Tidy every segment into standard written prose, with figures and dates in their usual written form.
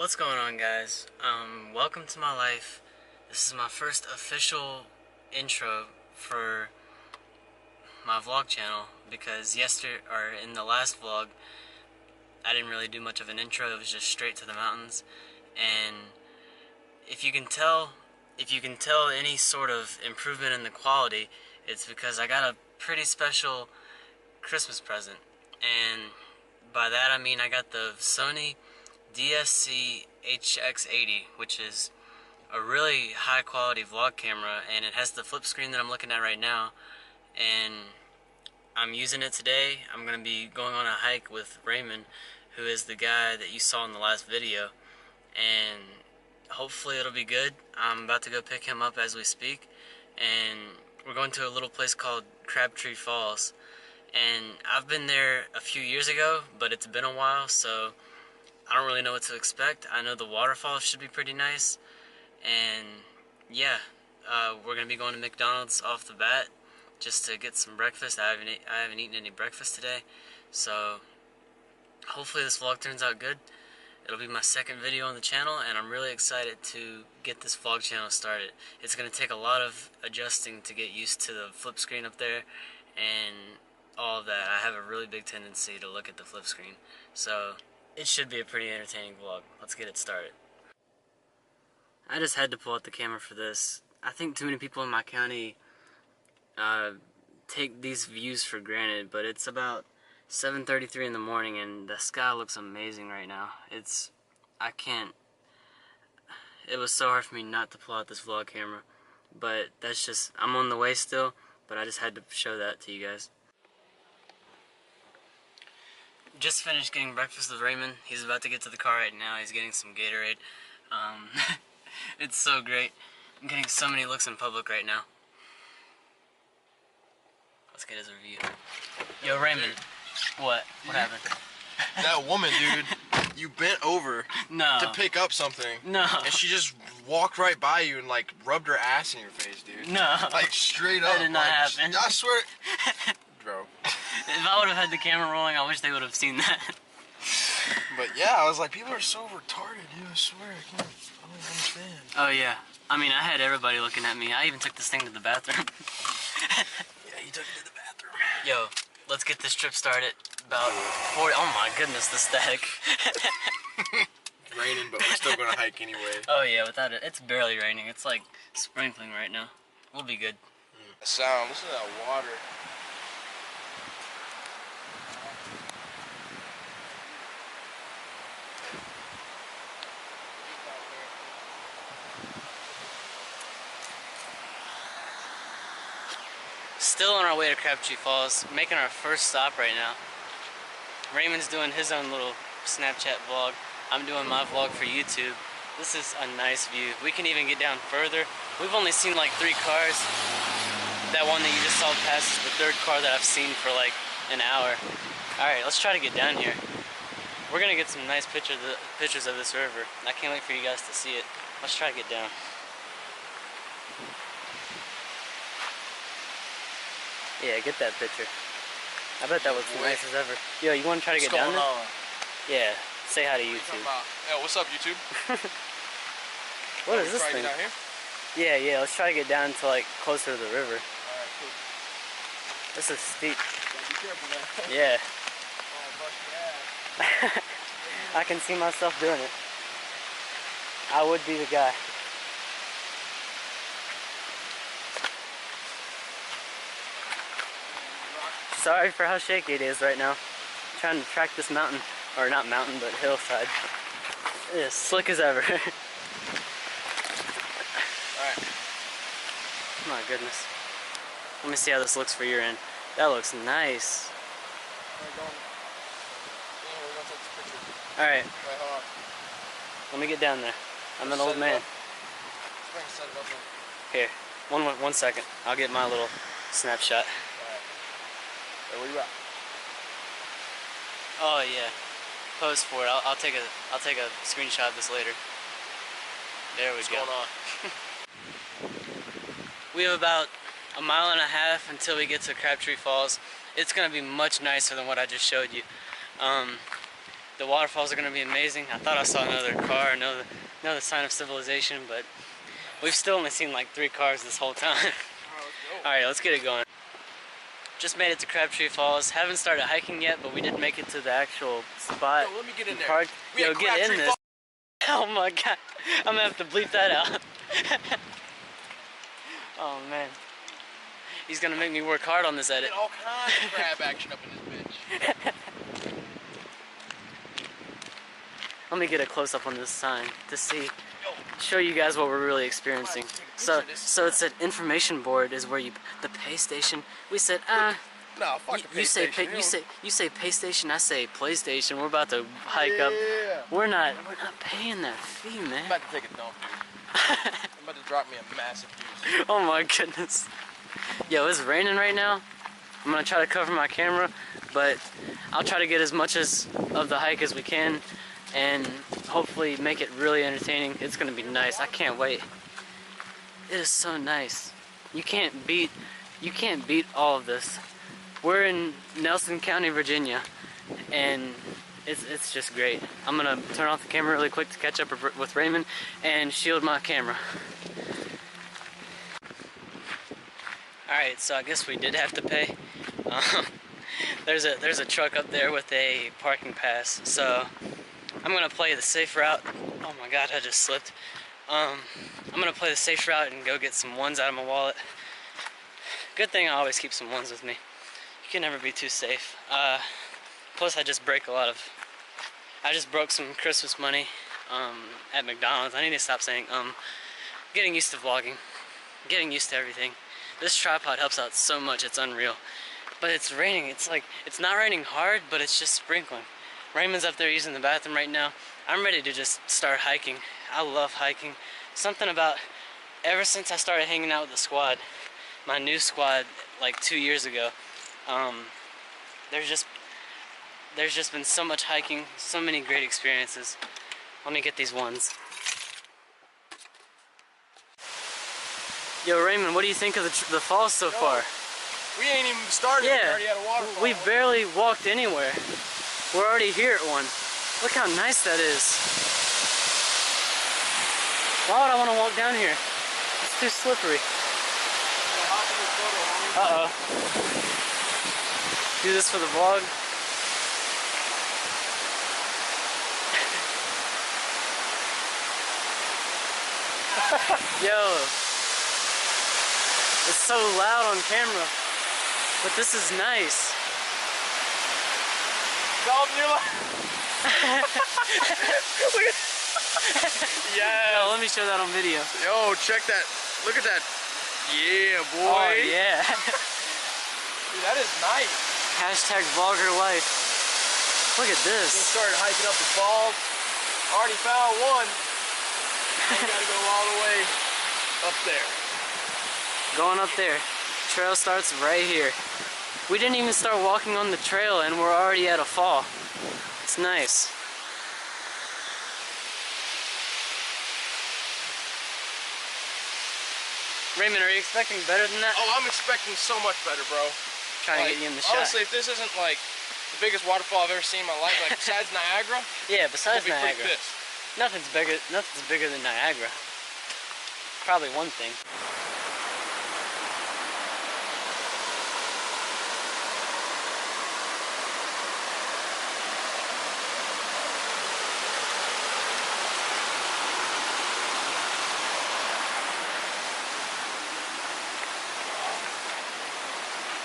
What's going on, guys? Welcome to my life. This is my first official intro for my vlog channel because in the last vlog I didn't really do much of an intro. It was just straight to the mountains. And if you can tell any sort of improvement in the quality, it's because I got a pretty special Christmas present. And by that I mean I got the Sony DSC HX80, which is a really high quality vlog camera, and it has the flip screen that I'm looking at right now, and I'm using it today. I'm going to be going on a hike with Raymond, who is the guy that you saw in the last video, and hopefully it'll be good. I'm about to go pick him up as we speak, and we're going to a little place called Crabtree Falls, and I've been there a few years ago, but it's been a while, so I don't really know what to expect. I know the waterfall should be pretty nice, and yeah, we're gonna be going to McDonald's off the bat just to get some breakfast. I haven't eaten any breakfast today, so hopefully this vlog turns out good. It'll be my second video on the channel, and I'm really excited to get this vlog channel started. It's gonna take a lot of adjusting to get used to the flip screen up there and all of that. I have a really big tendency to look at the flip screen, so it should be a pretty entertaining vlog. Let's get it started. I just had to pull out the camera for this. I think too many people in my county take these views for granted, but it's about 7:33 in the morning and the sky looks amazing right now. It was so hard for me not to pull out this vlog camera, but that's just, I'm on the way still, but I just had to show that to you guys. Just finished getting breakfast with Raymond. He's about to get to the car right now. He's getting some Gatorade. It's so great. I'm getting so many looks in public right now. Let's get his review. Yo, Raymond. What? What happened? That woman, dude, you bent over to pick up something. No. And she just walked right by you and like rubbed her ass in your face, dude. No. Like straight up. That did not happen. I swear. Bro. If I would have had the camera rolling, I wish they would have seen that. But yeah, I was like, people are so retarded, dude. I swear, I don't understand. Oh yeah. I mean, I had everybody looking at me. I even took this thing to the bathroom. Yeah, you took it to the bathroom. Yo, let's get this trip started. About 40. Oh my goodness, the static. It's raining, but we're still gonna hike anyway. Oh yeah, without it, it's barely raining. It's like sprinkling right now. We'll be good. The sound. Listen to that water. Still on our way to Crabtree Falls, making our first stop right now. Raymond's doing his own little Snapchat vlog. I'm doing my vlog for YouTube. This is a nice view. We can even get down further. We've only seen like 3 cars. That one that you just saw pass is the 3rd car that I've seen for like an hour. Alright, let's try to get down here. We're gonna get some nice pictures of this river. I can't wait for you guys to see it. Let's try to get down. Yeah, get that picture. I bet that was the nicest ever. Yo, you want to try to get down there? Yeah, say hi to YouTube. Yo, what's up, YouTube? What is this thing? Down here? Yeah, let's try to get down to like closer to the river. Alright, cool. This is steep. Be careful, man. Yeah. Oh, bust your ass. I can see myself doing it. I would be the guy. Sorry for how shaky it is right now. I'm trying to track this mountain, or not mountain, but hillside. It is slick as ever. Alright. My goodness. Let me see how this looks for your end. That looks nice. Alright. Hold on. Let me get down there. I'm an old man. Here. One second. I'll get my little snapshot. Where you at? Oh yeah, pose for it. I'll take a screenshot of this later. There we go. What's going on? We have about 1.5 miles until we get to Crabtree Falls. It's gonna be much nicer than what I just showed you. The waterfalls are gonna be amazing. I thought I saw another car, another sign of civilization, but we've still only seen like 3 cars this whole time. Alright, let's get it going. Just made it to Crabtree Falls. Haven't started hiking yet, but we did make it to the actual spot. Yo, let me get in there. Park. Yo, get in this. Oh my god. I'm gonna have to bleep that out. Oh man. He's gonna make me work hard on this edit. Get all kinds of crab action up in this bitch. Let me get a close up on this sign to show you guys what we're really experiencing. So it's an information board is where the pay station. We said no, fuck the pay station. You say pay station, I say PlayStation. We're about to hike up. We're not paying that fee, man. I'm about to take a dump, dude. I'm about to drop me a massive juice. Oh my goodness. Yo, it's raining right now. I'm gonna try to cover my camera, but I'll try to get as much of the hike as we can and hopefully make it really entertaining. It's gonna be nice. I can't wait. It is so nice. You can't beat all of this. We're in Nelson County, Virginia, and it's just great. I'm gonna turn off the camera really quick to catch up with Raymond and shield my camera. Alright, so I guess we did have to pay. There's a truck up there with a parking pass, so I'm gonna play the safe route. Oh my god, I just slipped. I'm gonna play the safe route and go get some ones out of my wallet. Good thing I always keep some ones with me. You can never be too safe. Plus I just broke some Christmas money at McDonald's. I need to stop saying getting used to vlogging, getting used to everything. This tripod helps out so much, it's unreal. But it's raining. It's not raining hard, but it's just sprinkling. Raymond's up there using the bathroom right now. I'm ready to just start hiking. I love hiking. Something about, ever since I started hanging out with the squad, my new squad like 2 years ago, there's just been so much hiking, so many great experiences. Let me get these ones. Yo, Raymond, what do you think of the falls so far? We ain't even started. Yeah, we already had a waterfall. We barely walked anywhere. We're already here at one. Look how nice that is. Why would I want to walk down here? It's too slippery. Uh-oh. Do this for the vlog. Yo. It's so loud on camera. But this is nice. Dalton, you're like... Yeah. Yo, let me show that on video. Yo, check that. Look at that. Yeah, boy. Oh, yeah. Dude, that is nice. Hashtag vlogger life. Look at this. We started hiking up the falls. Already found one. We gotta go all the way up there. Going up there. Trail starts right here. We didn't even start walking on the trail and we're already at a fall. It's nice. Raymond, are you expecting better than that? Oh, I'm expecting so much better, bro. Trying to get you in the shot. Honestly, if this isn't like the biggest waterfall I've ever seen in my life, like besides Niagara. Yeah, besides I'll be Niagara. pretty pissed. Nothing's bigger than Niagara. Probably one thing.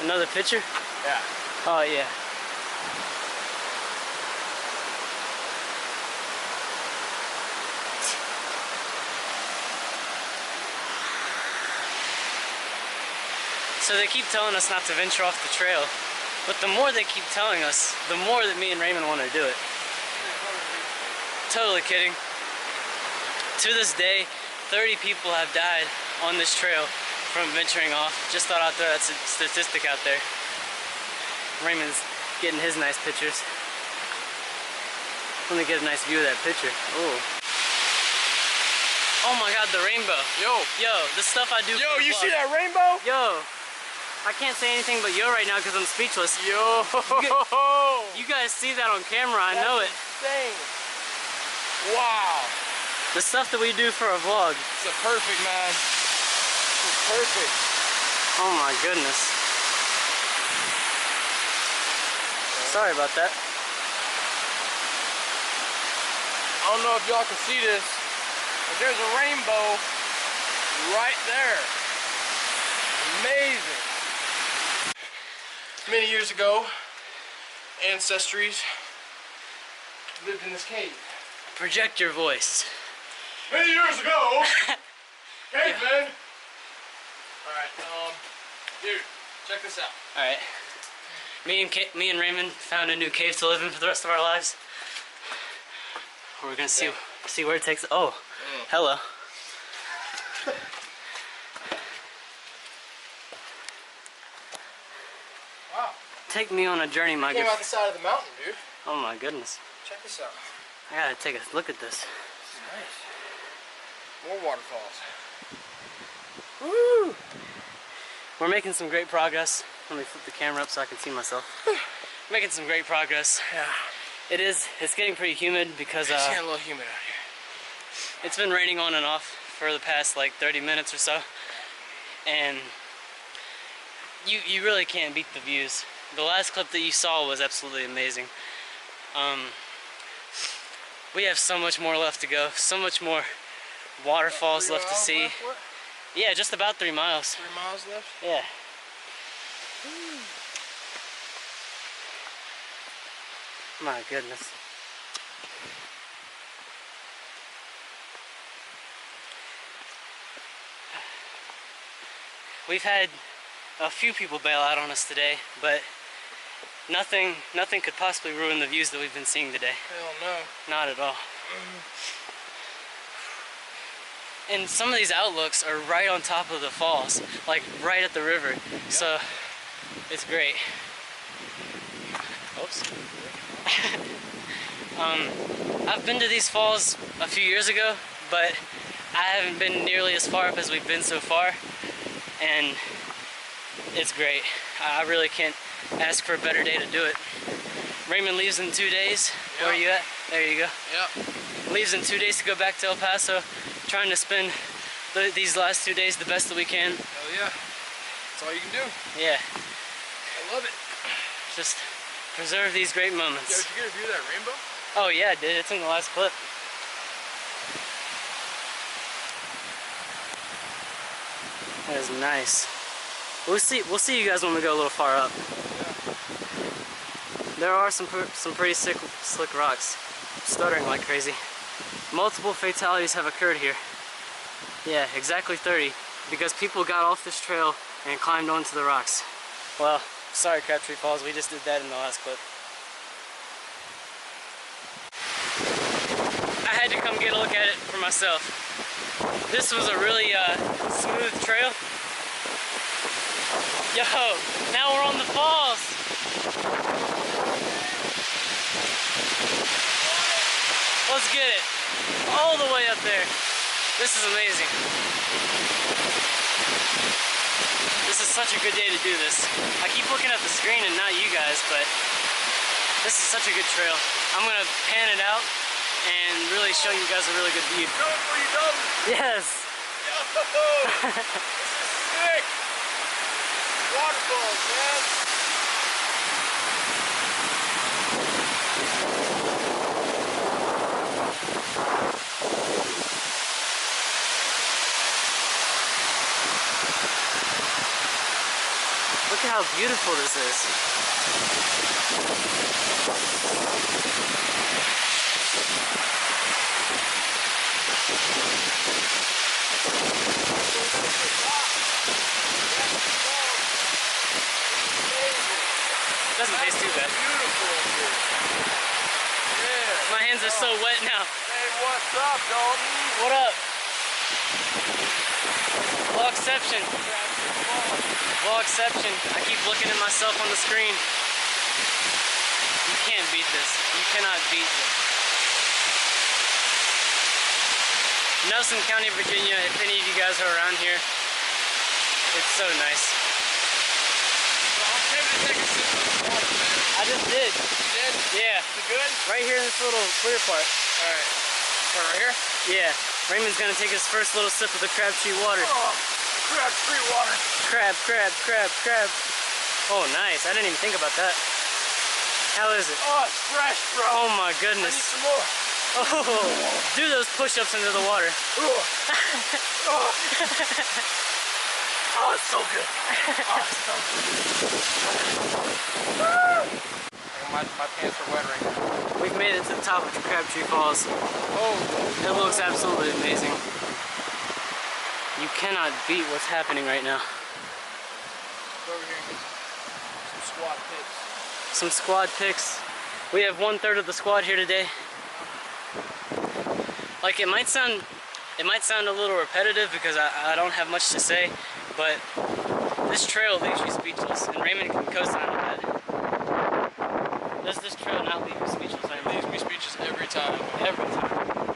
Another picture? Yeah. Oh yeah. So they keep telling us not to venture off the trail, but the more they keep telling us, the more that me and Raymond want to do it. Totally kidding. To this day, 30 people have died on this trail from venturing off. Just thought I'd throw that statistic out there. Raymond's getting his nice pictures. Let me get a nice view of that picture. Oh. Oh my god, the rainbow. Yo. Yo, the stuff I do. Yo, for the you vlog. see that rainbow? Yo. I can't say anything but yo right now because I'm speechless. Yo! You guys see that on camera, I know it. Insane. Wow. The stuff that we do for a vlog. It's a perfect, man. It's perfect. Oh my goodness. Sorry about that. I don't know if y'all can see this, but there's a rainbow right there. Amazing. Many years ago, ancestries lived in this cave. Project your voice. Many years ago, cavemen. Alright, dude, check this out. Alright. Me and Raymond found a new cave to live in for the rest of our lives. We're gonna see where it takes. Oh, hello. Wow. Take me on a journey, my good. Came out the side of the mountain, dude. Oh my goodness. Check this out. I gotta take a look at this. This is nice. More waterfalls. Woo! We're making some great progress. Let me flip the camera up so I can see myself. Making some great progress. Yeah. It's getting pretty humid because It's getting a little humid out here. it's been raining on and off for the past like 30 minutes or so. And you really can't beat the views. The last clip that you saw was absolutely amazing. We have so much more left to go, so much more waterfalls left to see. What? Yeah, just about 3 miles. 3 miles left? Yeah. My goodness. We've had a few people bail out on us today, but nothing could possibly ruin the views that we've been seeing today. Hell no. Not at all. And some of these outlooks are right on top of the falls, like right at the river. Yep. So it's great. Oops. I've been to these falls a few years ago, but I haven't been nearly as far up as we've been so far, and it's great. I really can't ask for a better day to do it. Raymond leaves in 2 days. Yep. Where are you at? There you go. Yep. Leaves in 2 days to go back to El Paso, trying to spend these last 2 days the best that we can. Hell yeah. That's all you can do. Yeah. I love it. Just preserve these great moments. Yo, did you get a view of that rainbow? Oh yeah, I did. It's in the last clip. That is nice. We'll see you guys when we go a little far up. Yeah. There are some pretty slick rocks, stuttering like crazy. Multiple fatalities have occurred here. Yeah, exactly 30, because people got off this trail and climbed onto the rocks. Well, sorry Crabtree Falls, we just did that in the last clip. I had to come get a look at it for myself. This was a really smooth trail. Yo, now we're on the falls. Let's get it. All the way up there. This is amazing. This is such a good day to do this. I keep looking at the screen and not you guys, but this is such a good trail. I'm gonna pan it out and really show you guys a really good view. Go for you, dumb. Yes. Yo, this is sick. Waterfalls, man. Look at how beautiful this is. Doesn't taste too bad. Beautiful. Yeah. My hands are so wet now. Hey, what's up, Dalton? What up? Vlogception. Vlogception. I keep looking at myself on the screen. You can't beat this. You cannot beat this. Nelson County, Virginia, if any of you guys are around here, it's so nice. take a sip of this water, man. I just did. You did? Yeah. Is it good? Right here in this little clear part. Alright. Right here? Yeah. Raymond's gonna take his first little sip of the crabtree water. Oh, crabtree water. Crab, crab, crab, crab. Oh, nice. I didn't even think about that. How is it? Oh, it's fresh, bro. Oh my I need goodness. some more. Oh, do those push-ups into the water. Oh, it's so good. Oh, it's so good. My pants are wet right now. We've made it to the top of Crabtree Falls. Oh, It looks absolutely amazing. You cannot beat what's happening right now. go over here and get some squat pics. Some squad picks. We have 1/3 of the squad here today. Like it might sound a little repetitive because I don't have much to say, but this trail leaves you speechless, and Raymond can co-sign on that. Does this trail not leave you speechless? It leaves me speechless every time. Every time.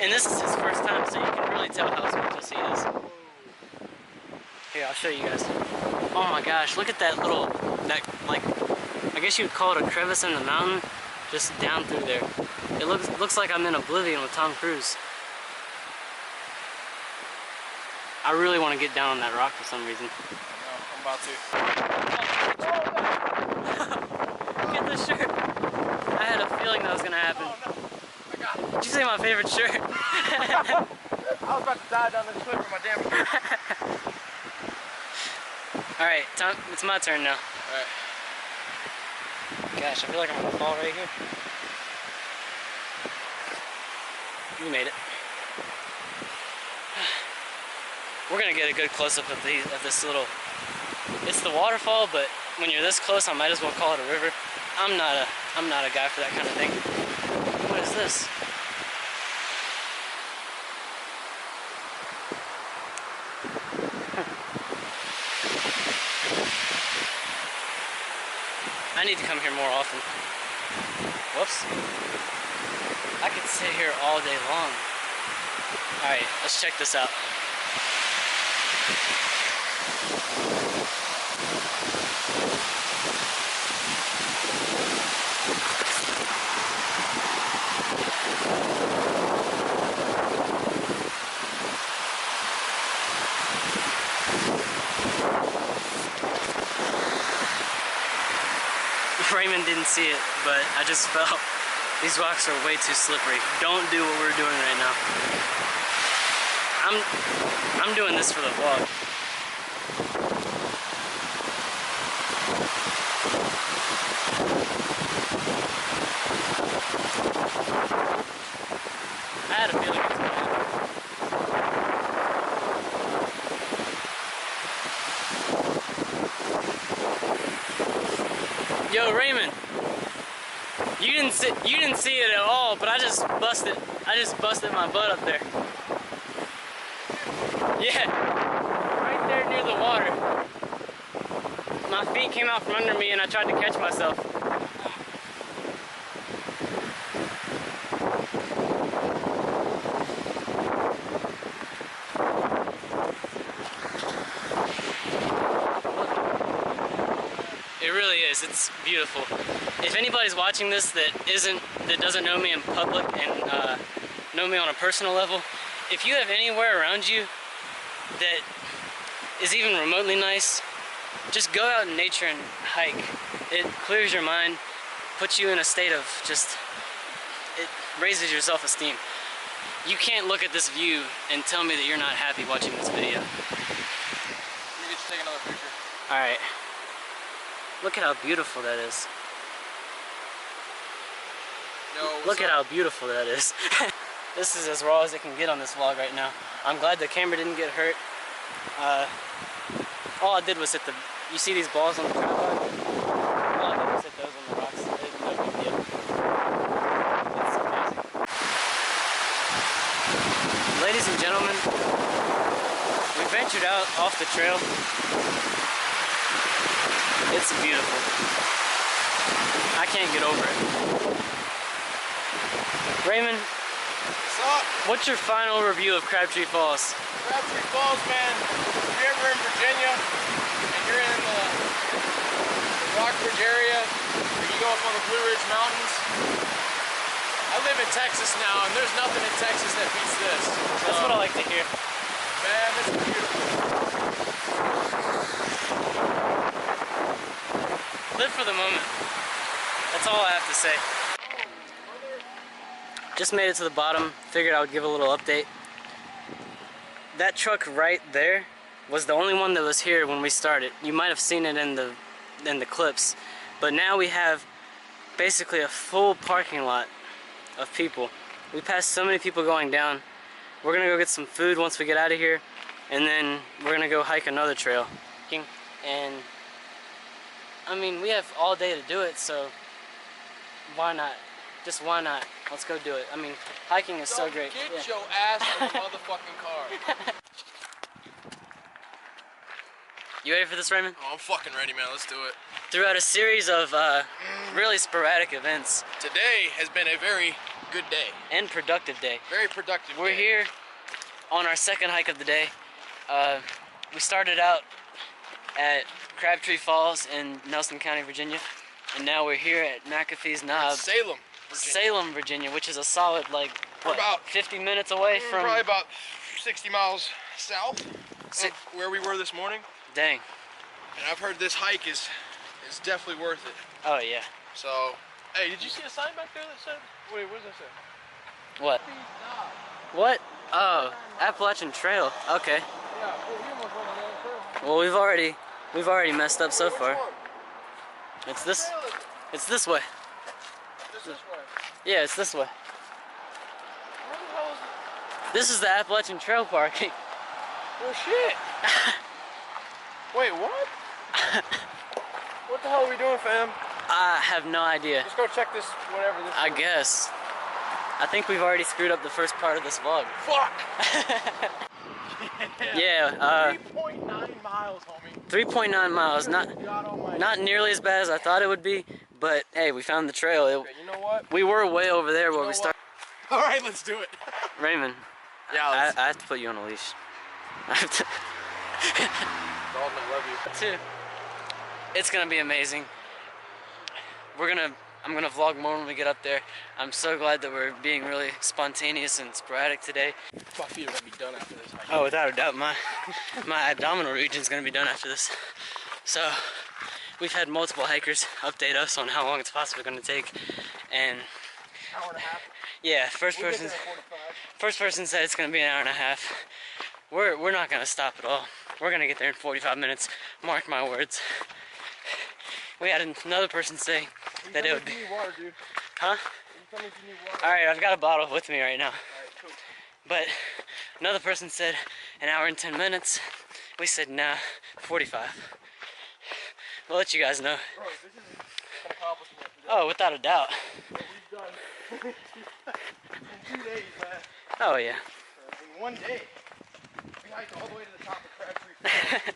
And this is his first time, so you can really tell how speechless he is. Here, I'll show you guys. Oh my gosh, look at that little, like, I guess you would call it a crevice in the mountain, just down through there. It looks like I'm in Oblivion with Tom Cruise. I really want to get down on that rock for some reason. No, I'm about to. Get this shirt. I had a feeling that was gonna happen. Oh, no. I got it. Did you say my favorite shirt? I was about to die down this cliff for my damn shirt. Alright, Tom, it's my turn now. Alright. Gosh, I feel like I'm gonna fall right here. You made it. We're gonna get a good close-up of this little... It's the waterfall, but when you're this close, I might as well call it a river. I'm not a guy for that kind of thing. What is this? I need to come here more often. Whoops. I could sit here all day long. Alright, let's check this out. Raymond didn't see it, but I just felt these rocks are way too slippery. Don't do what we're doing right now. I'm doing this for the vlog. I had a feeling it was gonna happen. Yo, Raymond, you didn't see it at all, but I just busted my butt up there. Yeah, right there near the water. My feet came out from under me and I tried to catch myself. It really is. It's beautiful. If anybody's watching this that doesn't know me in public and know me on a personal level, if you have anywhere around you that is even remotely nice, just go out in nature and hike. It clears your mind, puts you in a state of just, it raises your self-esteem. You can't look at this view and tell me that you're not happy watching this video. Let me just take another picture. Alright. Look at how beautiful that is. Yo, Look at how beautiful that is. This is as raw as it can get on this vlog right now. I'm glad the camera didn't get hurt. All I did was hit the... You see these balls on the tripod? All I did was hit those on the rocks. It was no big deal. It's amazing. Ladies and gentlemen, we ventured out off the trail. It's beautiful. I can't get over it. Raymond, what's up? what's your final review of Crabtree Falls? Crabtree Falls, man. If you're ever in Virginia and you're in the Rockbridge area, or you go up on the Blue Ridge Mountains. I live in Texas now, and there's nothing in Texas that beats this. That's what I like to hear. Man, this is beautiful. Live for the moment. That's all I have to say. Just made it to the bottom. Figured I would give a little update. That truck right there was the only one that was here when we started. You might have seen it in the clips. But now we have basically a full parking lot of people. We passed so many people going down. We're gonna go get some food once we get out of here, and then we're gonna go hike another trail. And I mean, we have all day to do it, so why not? Just why not? Let's go do it. I mean, hiking is so great. Get your ass in the motherfucking car. You ready for this, Raymond? Oh, I'm fucking ready, man. Let's do it. Throughout a series of really sporadic events. Today has been a very good day. And productive day. Very productive We're day. here on our second hike of the day. We started out at Crabtree Falls in Nelson County, Virginia. And now we're here at McAfee's Knob. Salem, Virginia. Salem, Virginia, which is a solid, like, what, about 50 minutes away from... Probably about 60 miles south of where we were this morning. Dang. And I've heard this hike is definitely worth it. Oh, yeah. So, hey, did you see a sign back there that said, wait, what does that say? What? What? Oh, Appalachian Trail. Okay. Yeah, we almost went on that trail. Well, we've already messed up so far. It's this way. This way. Yeah, it's this way. Where the hell is it? This is the Appalachian Trail parking. Oh shit! Wait, what? What the hell are we doing, fam? I have no idea. Let's go check this, whatever this I is. guess. I think we've already screwed up the first part of this vlog. Fuck! Yeah, 3.9 miles, homie. 3.9 miles. Not nearly as bad as I thought it would be, but hey, we found the trail. Okay, you know what? We were way over there where we started. Alright, let's do it. Raymond, Yeah, I have to put you on a leash. I have to. Dalton, I love you. Too. It's gonna be amazing. I'm gonna vlog more when we get up there. I'm so glad that we're being really spontaneous and sporadic today. My feet are gonna be done after this hike. Oh, without a doubt, my abdominal region's gonna be done after this. So, we've had multiple hikers update us on how long it's possibly gonna take, and Hour and a half. yeah, first We'll get person there at 45. First person said it's gonna be an hour and a half. We're not gonna stop at all. We're gonna get there in 45 minutes. Mark my words. We had another person say that it would be. You need water, dude. Huh? You tell me if you need water. Alright, I've got a bottle with me right now. Alright, cool. But another person said an hour and 10 minutes. We said nah, 45. We'll let you guys know. Bro, this is an accomplishment today. Oh, without a doubt. What we've done in 2 days, man. Oh yeah. In 1 day, we hiked all the way to the top of Crabtree Falls.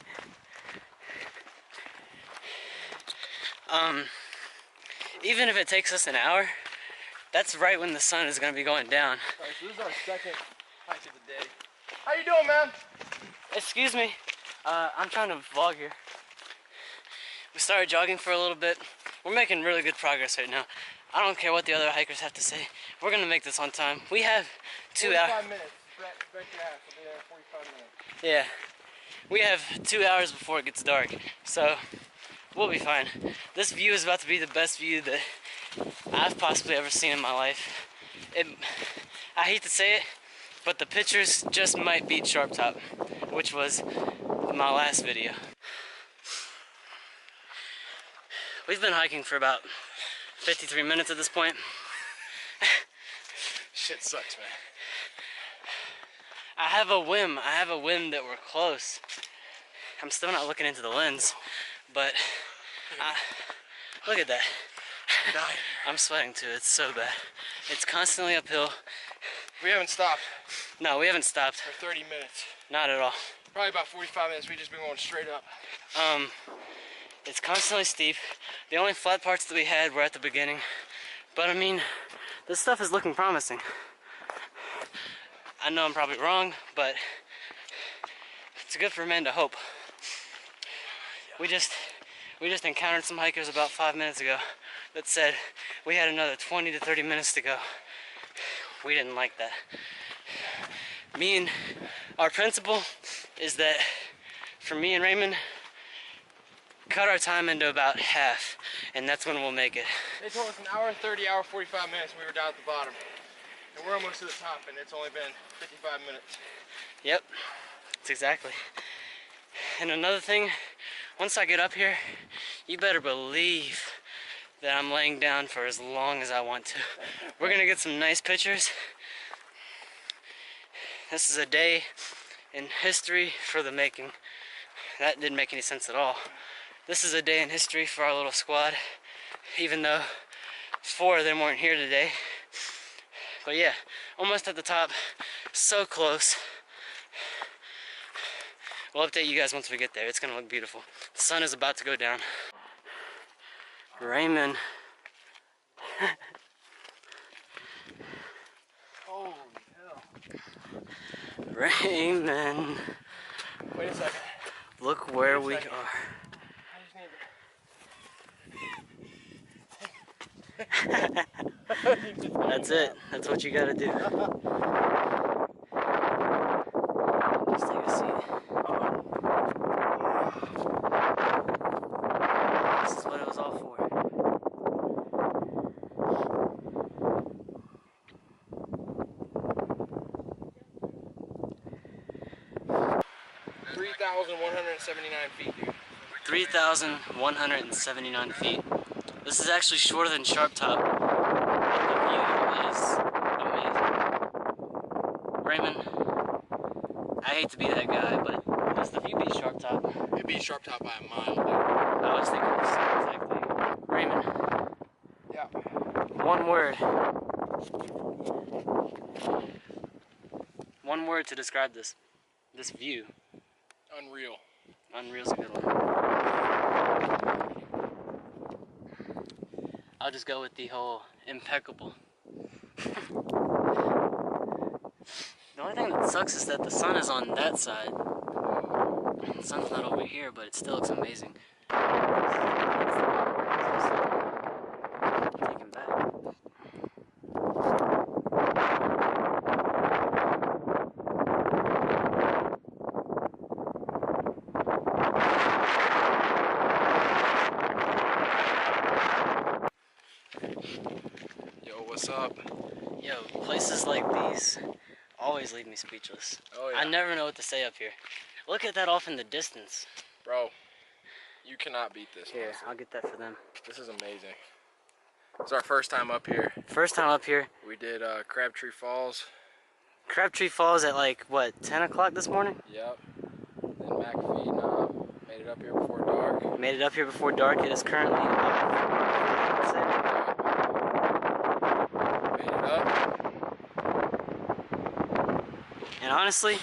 Even if it takes us an hour, that's right when the sun is gonna be going down. Alright, so this is our second hike of the day. How you doing, man? Excuse me, I'm trying to vlog here. We started jogging for a little bit. We're making really good progress right now. I don't care what the other hikers have to say. We're gonna make this on time. We have 2 hours. 45 minutes. Break your ass. We'll be there in 45 minutes. Yeah, we have 2 hours before it gets dark, so we'll be fine. This view is about to be the best view that I've possibly ever seen in my life. I hate to say it, but the pictures just might beat Sharp Top, which was my last video. We've been hiking for about 53 minutes at this point. Shit sucks, man. I have a whim that we're close. I'm still not looking into the lens, but look at that. I'm dying. I'm sweating too, it's so bad. It's constantly uphill. We haven't stopped No, we haven't stopped. for 30 minutes. Not at all. Probably about 45 minutes. We've just been going straight up. It's constantly steep. The only flat parts that we had were at the beginning. But I mean, this stuff is looking promising. I know I'm probably wrong, but it's good for men to hope. We We just encountered some hikers about 5 minutes ago that said we had another 20 to 30 minutes to go. We didn't like that. Our principle is that for me and Raymond, cut our time into about half, and that's when we'll make it. They told us an hour 30, hour 45 minutes, and we were down at the bottom. And we're almost to the top, and it's only been 55 minutes. Yep, that's exactly. And another thing, once I get up here, you better believe that I'm laying down for as long as I want to. We're gonna get some nice pictures. This is a day in history for the making. That didn't make any sense at all. This is a day in history for our little squad, even though 4 of them weren't here today. But yeah, almost at the top, so close. We'll update you guys once we get there. It's gonna look beautiful. The sun is about to go down. Raymond. Holy hell. Raymond. Wait a second. Look where we are. I just need to... That's it. That's what you gotta do. Just take a seat. This is what it was all for. 3,179 feet, dude. 3,179 feet. This is actually shorter than Sharp Top. The view is amazing. Raymond, I hate to be that guy, but does the view beat Sharp Top? It beat Sharp Top by a mile, dude. I was thinking the same exact thing. Raymond. Yeah. One word. One word to describe this view. Unreal. Unreal's a good one. I'll just go with the whole impeccable. The only thing that sucks is that the sun is on that side. The sun's not over here, but it still looks amazing. Take him back. Yo, what's up? Yo, places like these always leave me speechless. Oh yeah. I never know what to say up here. Look at that off in the distance. Bro, you cannot beat this. Here, honestly. I'll get that for them. This is amazing. It's our first time up here. First time up here. We did Crabtree Falls. Crabtree Falls at like, what, 10 o'clock this morning? Yep. Then McAfee made it up here before dark. Made it up here before dark. It is currently up. Made it up. And honestly,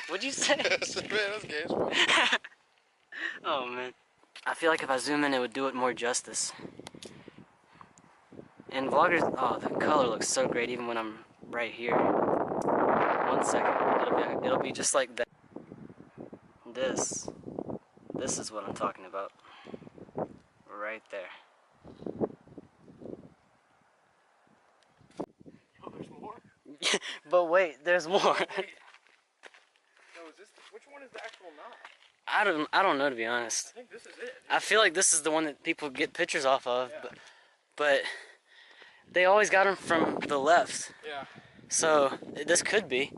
what'd you say? That's good. Oh man. I feel like if I zoom in, it would do it more justice. And vloggers, oh, the color looks so great even when I'm right here. 1 second, it'll be just like that. This is what I'm talking about. Right there. Oh, there's more? But wait, there's more. No, is this, which one is the actual knot? I don't know, to be honest. I think this is it. I feel like this is the one that people get pictures off of, Yeah. but they always got them from the left. Yeah. So this could be.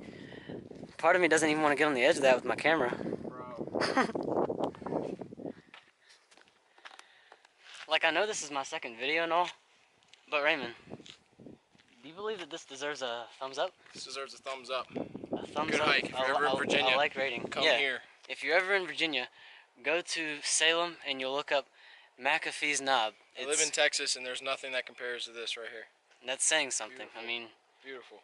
Part of me doesn't even want to get on the edge of that with my camera. Bro. Like, I know this is my second video and all, but Raymond, do you believe that this deserves a thumbs up? This deserves a thumbs up. A thumbs Good up. hike. If you're ever in Virginia, I like rating. come Yeah. here. If you're ever in Virginia, go to Salem and you'll look up McAfee's Knob. I live in Texas and there's nothing that compares to this right here. That's saying something. Beautiful. I mean, Beautiful.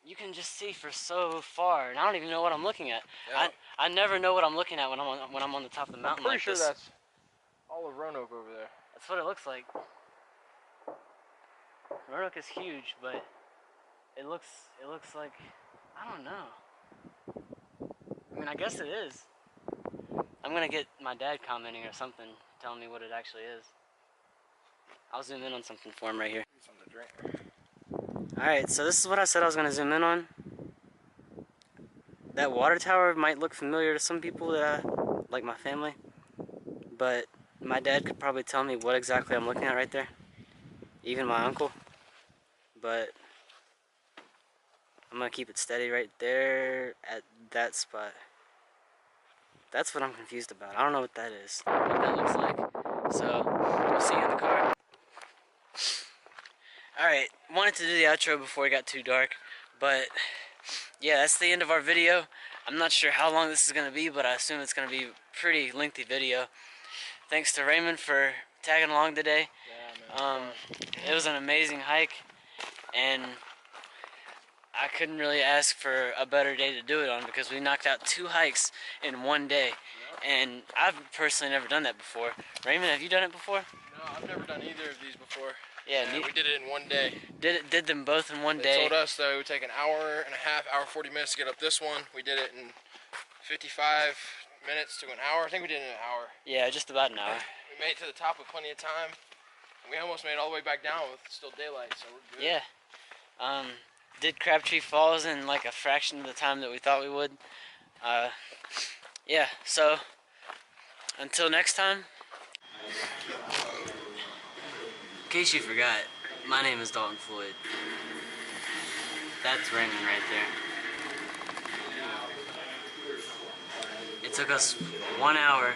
you can just see for so far, and I don't even know what I'm looking at. Yeah. I never know what I'm looking at when I'm on the top of the mountain. I'm pretty like sure this. that's all of Roanoke over there. That's what it looks like. Roanoke is huge, but it looks like, I don't know. I mean, I guess it is. I'm gonna get my dad commenting or something, telling me what it actually is. I'll zoom in on something for him right here. Something to drink. Alright, so this is what I said I was gonna zoom in on. That water tower might look familiar to some people that like my family, but my dad could probably tell me what exactly I'm looking at right there. Even my uncle. But I'm gonna keep it steady right there at that spot. That's what I'm confused about. I don't know what that is. What that looks like. So, we'll see you in the car. Alright, wanted to do the outro before it got too dark, but yeah, that's the end of our video. I'm not sure how long this is going to be, but I assume it's going to be a pretty lengthy video. Thanks to Raymond for tagging along today. Yeah, man. It was an amazing hike, and I couldn't really ask for a better day to do it on because we knocked out 2 hikes in one day. And I've personally never done that before. Raymond, have you done it before? No, I've never done either of these before. Yeah, we did it in one day. Did them both in one day. They told us that it would take an hour and a half, hour 40 minutes to get up this one. We did it in 55 minutes to an hour. I think we did it in an hour. Yeah, just about an hour. We made it to the top with plenty of time. We almost made it all the way back down with still daylight, so we're good. Yeah. Did Crabtree Falls in like a fraction of the time that we thought we would. Yeah, so until next time. In case you forgot, my name is Dalton Floyd. That's Raymond right there. It took us 1 hour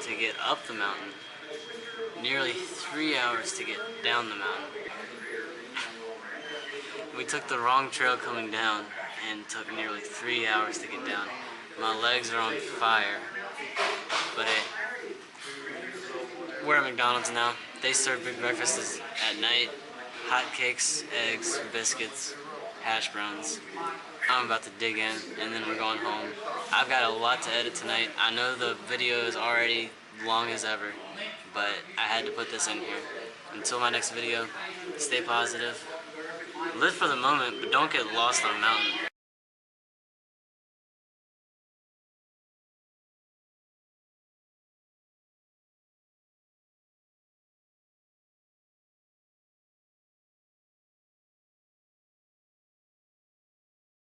to get up the mountain, nearly 3 hours to get down the mountain. We took the wrong trail coming down and took nearly 3 hours to get down. My legs are on fire, but hey, we're at McDonald's now. They serve big breakfasts at night. Hot cakes, eggs, biscuits, hash browns. I'm about to dig in, and then we're going home. I've got a lot to edit tonight. I know the video is already long as ever, but I had to put this in here. Until my next video, stay positive. Live for the moment, but don't get lost on a mountain.